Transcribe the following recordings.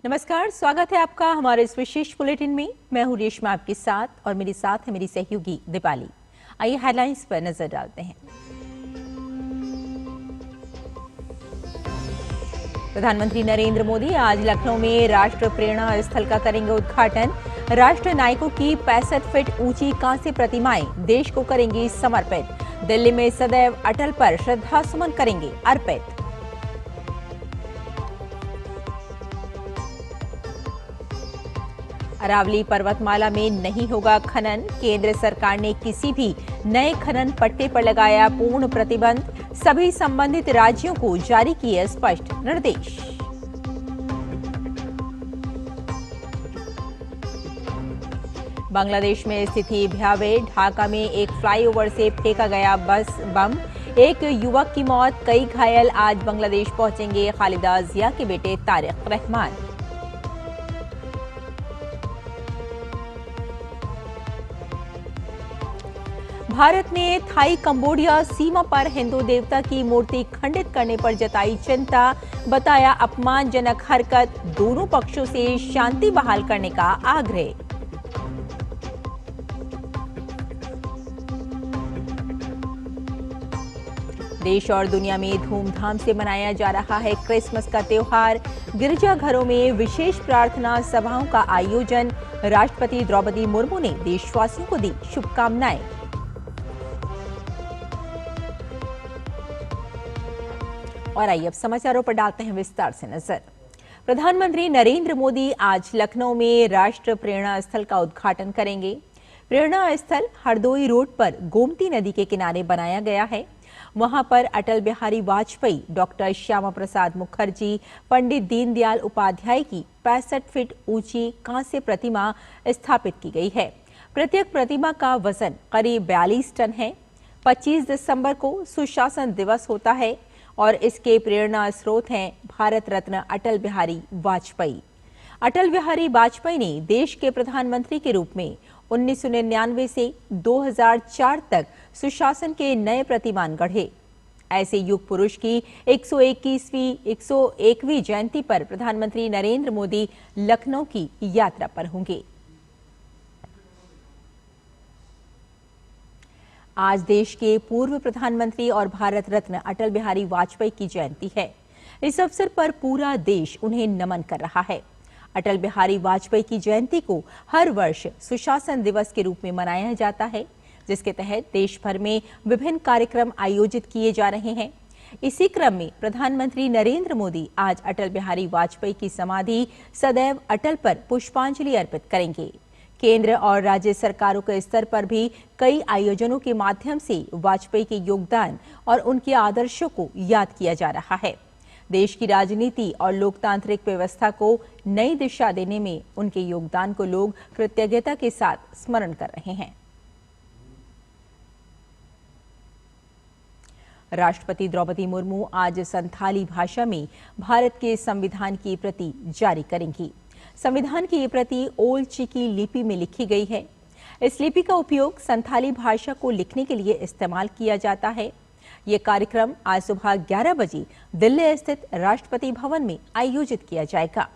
नमस्कार, स्वागत है आपका हमारे इस विशेष बुलेटिन में। मैं हूं रेशमा आपके साथ और मेरे साथ है मेरी सहयोगी दीपाली। आइए हेडलाइंस पर नजर डालते हैं। प्रधानमंत्री नरेंद्र मोदी आज लखनऊ में राष्ट्र प्रेरणा स्थल का करेंगे उद्घाटन। राष्ट्र नायकों की 65 फीट ऊंची कांस्य प्रतिमाएं देश को करेंगी समर्पित। दिल्ली में सदैव अटल पर श्रद्धा सुमन करेंगे अर्पित। अरावली पर्वतमाला में नहीं होगा खनन। केंद्र सरकार ने किसी भी नए खनन पट्टे पर लगाया पूर्ण प्रतिबंध। सभी संबंधित राज्यों को जारी किए स्पष्ट निर्देश। बांग्लादेश में स्थिति भयावह। ढाका में एक फ्लाईओवर से फेंका गया बम। एक युवक की मौत, कई घायल। आज बांग्लादेश पहुंचेंगे खालिदा जिया के बेटे तारिक रहमान। भारत ने थाई कंबोडिया सीमा पर हिंदू देवता की मूर्ति खंडित करने पर जताई चिंता। बताया अपमानजनक हरकत। दोनों पक्षों से शांति बहाल करने का आग्रह। देश और दुनिया में धूमधाम से मनाया जा रहा है क्रिसमस का त्योहार। गिरजाघरों में विशेष प्रार्थना सभाओं का आयोजन। राष्ट्रपति द्रौपदी मुर्मू ने देशवासियों को दी शुभकामनाएं। और आइए अब समाचारों पर डालते हैं विस्तार से नजर। प्रधानमंत्री नरेंद्र मोदी आज लखनऊ में राष्ट्र प्रेरणा स्थल का उद्घाटन करेंगे। प्रेरणा स्थल हरदोई रोड पर गोमती नदी के किनारे बनाया गया है। वहां पर अटल बिहारी वाजपेयी, डॉक्टर श्यामा प्रसाद मुखर्जी, पंडित दीनदयाल उपाध्याय की 65 फीट ऊंची कांस्य प्रतिमा स्थापित की गई है। प्रत्येक प्रतिमा का वजन करीब 42 टन है। 25 दिसंबर को सुशासन दिवस होता है और इसके प्रेरणा स्रोत हैं भारत रत्न अटल बिहारी वाजपेयी। अटल बिहारी वाजपेयी ने देश के प्रधानमंत्री के रूप में 1999 से 2004 तक सुशासन के नए प्रतिमान गढ़े। ऐसे युग पुरुष की 121वीं जयंती पर प्रधानमंत्री नरेंद्र मोदी लखनऊ की यात्रा पर होंगे। आज देश के पूर्व प्रधानमंत्री और भारत रत्न अटल बिहारी वाजपेयी की जयंती है। इस अवसर पर पूरा देश उन्हें नमन कर रहा है। अटल बिहारी वाजपेयी की जयंती को हर वर्ष सुशासन दिवस के रूप में मनाया जाता है, जिसके तहत देश भर में विभिन्न कार्यक्रम आयोजित किए जा रहे हैं। इसी क्रम में प्रधानमंत्री नरेंद्र मोदी आज अटल बिहारी वाजपेयी की समाधि सदैव अटल पर पुष्पांजलि अर्पित करेंगे। केंद्र और राज्य सरकारों के स्तर पर भी कई आयोजनों के माध्यम से वाजपेयी के योगदान और उनके आदर्शों को याद किया जा रहा है। देश की राजनीति और लोकतांत्रिक व्यवस्था को नई दिशा देने में उनके योगदान को लोग कृतज्ञता के साथ स्मरण कर रहे हैं। राष्ट्रपति द्रौपदी मुर्मू आज संथाली भाषा में भारत के संविधान की प्रति जारी करेंगी। संविधान की ये प्रति ओल चिकी लिपि में लिखी गई है। इस लिपि का उपयोग संथाली भाषा को लिखने के लिए इस्तेमाल किया जाता है। ये कार्यक्रम आज सुबह 11 बजे दिल्ली स्थित राष्ट्रपति भवन में आयोजित किया जाएगा।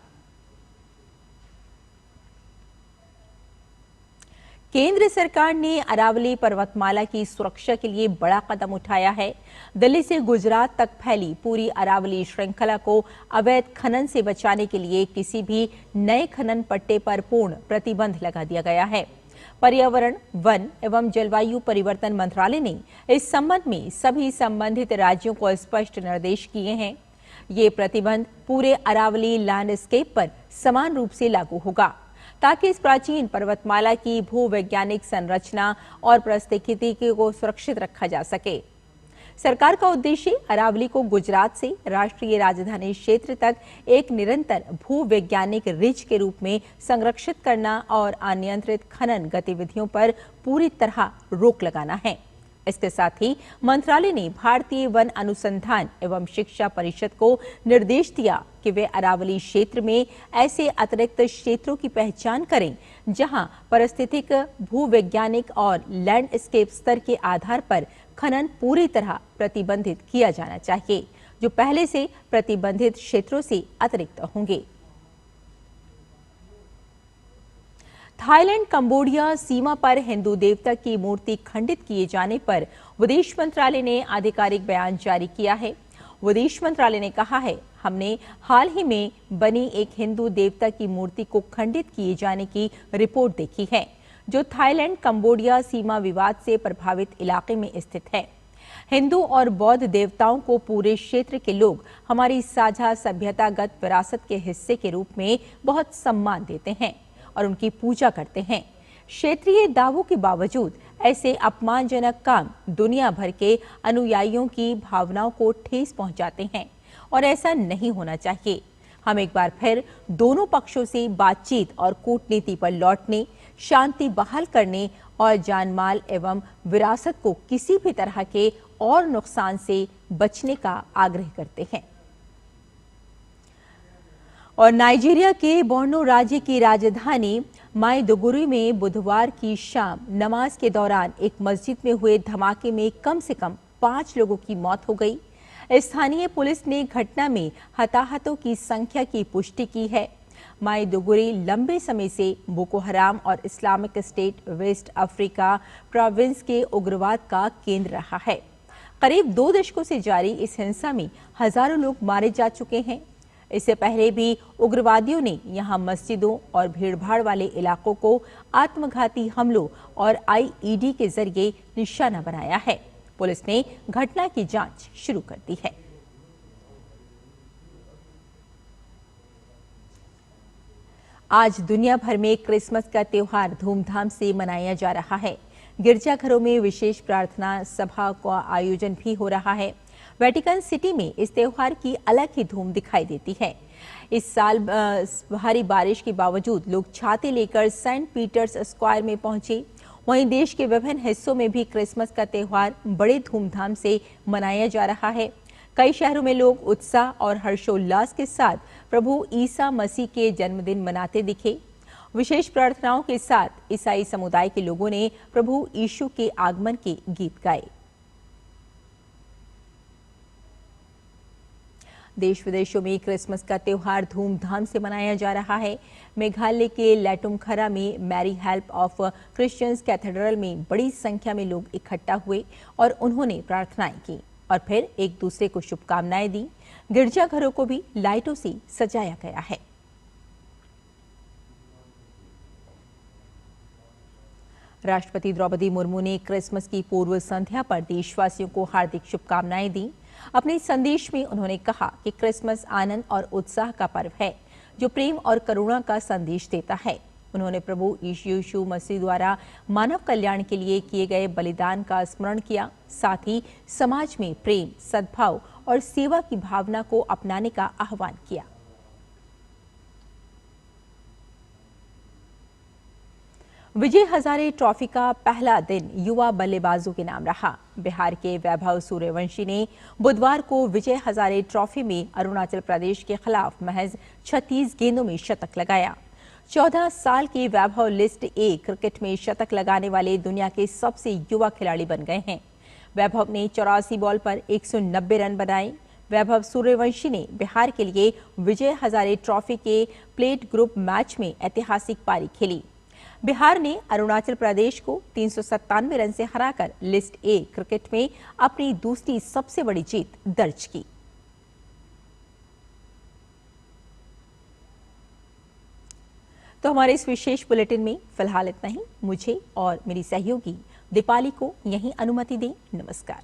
केंद्र सरकार ने अरावली पर्वतमाला की सुरक्षा के लिए बड़ा कदम उठाया है। दिल्ली से गुजरात तक फैली पूरी अरावली श्रृंखला को अवैध खनन से बचाने के लिए किसी भी नए खनन पट्टे पर पूर्ण प्रतिबंध लगा दिया गया है। पर्यावरण, वन एवं जलवायु परिवर्तन मंत्रालय ने इस संबंध में सभी संबंधित राज्यों को स्पष्ट निर्देश किए हैं। ये प्रतिबंध पूरे अरावली लैंडस्केप पर समान रूप से लागू होगा, ताकि इस प्राचीन पर्वतमाला की भूवैज्ञानिक संरचना और पारिस्थितिकी को सुरक्षित रखा जा सके। सरकार का उद्देश्य अरावली को गुजरात से राष्ट्रीय राजधानी क्षेत्र तक एक निरंतर भूवैज्ञानिक रिज के रूप में संरक्षित करना और अनियंत्रित खनन गतिविधियों पर पूरी तरह रोक लगाना है। इसके साथ ही मंत्रालय ने भारतीय वन अनुसंधान एवं शिक्षा परिषद को निर्देश दिया कि वे अरावली क्षेत्र में ऐसे अतिरिक्त क्षेत्रों की पहचान करें जहां पारिस्थितिक, भूवैज्ञानिक और लैंडस्केप स्तर के आधार पर खनन पूरी तरह प्रतिबंधित किया जाना चाहिए, जो पहले से प्रतिबंधित क्षेत्रों से अतिरिक्त होंगे। थाईलैंड कंबोडिया सीमा पर हिंदू देवता की मूर्ति खंडित किए जाने पर विदेश मंत्रालय ने आधिकारिक बयान जारी किया है। विदेश मंत्रालय ने कहा है, हमने हाल ही में बनी एक हिंदू देवता की मूर्ति को खंडित किए जाने की रिपोर्ट देखी है, जो थाईलैंड कंबोडिया सीमा विवाद से प्रभावित इलाके में स्थित है। हिंदू और बौद्ध देवताओं को पूरे क्षेत्र के लोग हमारी साझा सभ्यतागत विरासत के हिस्से के रूप में बहुत सम्मान देते हैं और उनकी पूजा करते हैं। क्षेत्रीय दावों के बावजूद ऐसे अपमानजनक काम दुनिया भर के अनुयायियों की भावनाओं को ठेस पहुंचाते हैं और ऐसा नहीं होना चाहिए। हम एक बार फिर दोनों पक्षों से बातचीत और कूटनीति पर लौटने, शांति बहाल करने और जानमाल एवं विरासत को किसी भी तरह के और नुकसान से बचने का आग्रह करते हैं। और नाइजीरिया के बोर्नो राज्य की राजधानी माइदुगुरी में बुधवार की शाम नमाज के दौरान एक मस्जिद में हुए धमाके में कम से कम 5 लोगों की मौत हो गई। स्थानीय पुलिस ने घटना में हताहतों की संख्या की पुष्टि की है। माइदुगुरी लंबे समय से बोको हराम और Islamic State West Africa Province के उग्रवाद का केंद्र रहा है। करीब 2 दशकों से जारी इस हिंसा में हजारों लोग मारे जा चुके हैं। इससे पहले भी उग्रवादियों ने यहां मस्जिदों और भीड़भाड़ वाले इलाकों को आत्मघाती हमलों और आईईडी के जरिए निशाना बनाया है। पुलिस ने घटना की जांच शुरू कर दी है। आज दुनिया भर में क्रिसमस का त्योहार धूमधाम से मनाया जा रहा है। गिरजाघरों में विशेष प्रार्थना सभा का आयोजन भी हो रहा है। वेटिकन सिटी में इस त्योहार की अलग ही धूम दिखाई देती है। इस साल भारी बारिश के बावजूद लोग छाते लेकर सेंट पीटर्स स्क्वायर में पहुंचे। वहीं देश के विभिन्न हिस्सों में भी क्रिसमस का त्योहार बड़े धूमधाम से मनाया जा रहा है। कई शहरों में लोग उत्साह और हर्षोल्लास के साथ प्रभु ईसा मसीह के जन्मदिन मनाते दिखे। विशेष प्रार्थनाओं के साथ ईसाई समुदाय के लोगों ने प्रभु यीशु के आगमन के गीत गाए। देश विदेशों में क्रिसमस का त्योहार धूमधाम से मनाया जा रहा है। मेघालय के लैटुमखरा में Mary Help of Christians Cathedral में बड़ी संख्या में लोग इकट्ठा हुए और उन्होंने प्रार्थनाएं की और फिर एक दूसरे को शुभकामनाएं दी। गिरजाघरों को भी लाइटों से सजाया गया है। राष्ट्रपति द्रौपदी मुर्मू ने क्रिसमस की पूर्व संध्या पर देशवासियों को हार्दिक शुभकामनाएं दी। अपने संदेश में उन्होंने कहा कि क्रिसमस आनंद और उत्साह का पर्व है, जो प्रेम और करुणा का संदेश देता है। उन्होंने प्रभु यीशु मसीह द्वारा मानव कल्याण के लिए किए गए बलिदान का स्मरण किया। साथ ही समाज में प्रेम, सद्भाव और सेवा की भावना को अपनाने का आह्वान किया। विजय हजारे ट्रॉफी का पहला दिन युवा बल्लेबाजों के नाम रहा। बिहार के वैभव सूर्यवंशी ने बुधवार को विजय हजारे ट्रॉफी में अरुणाचल प्रदेश के खिलाफ महज 36 गेंदों में शतक लगाया। 14 साल के वैभव लिस्ट ए क्रिकेट में शतक लगाने वाले दुनिया के सबसे युवा खिलाड़ी बन गए हैं। वैभव ने 84 बॉल पर 190 रन बनाए। वैभव सूर्यवंशी ने बिहार के लिए विजय हजारे ट्रॉफी के प्लेट ग्रुप मैच में ऐतिहासिक पारी खेली। बिहार ने अरुणाचल प्रदेश को 397 रन से हराकर लिस्ट ए क्रिकेट में अपनी दूसरी सबसे बड़ी जीत दर्ज की। तो हमारे इस विशेष बुलेटिन में फिलहाल इतना ही। मुझे और मेरी सहयोगी दीपाली को यहीं अनुमति दें। नमस्कार।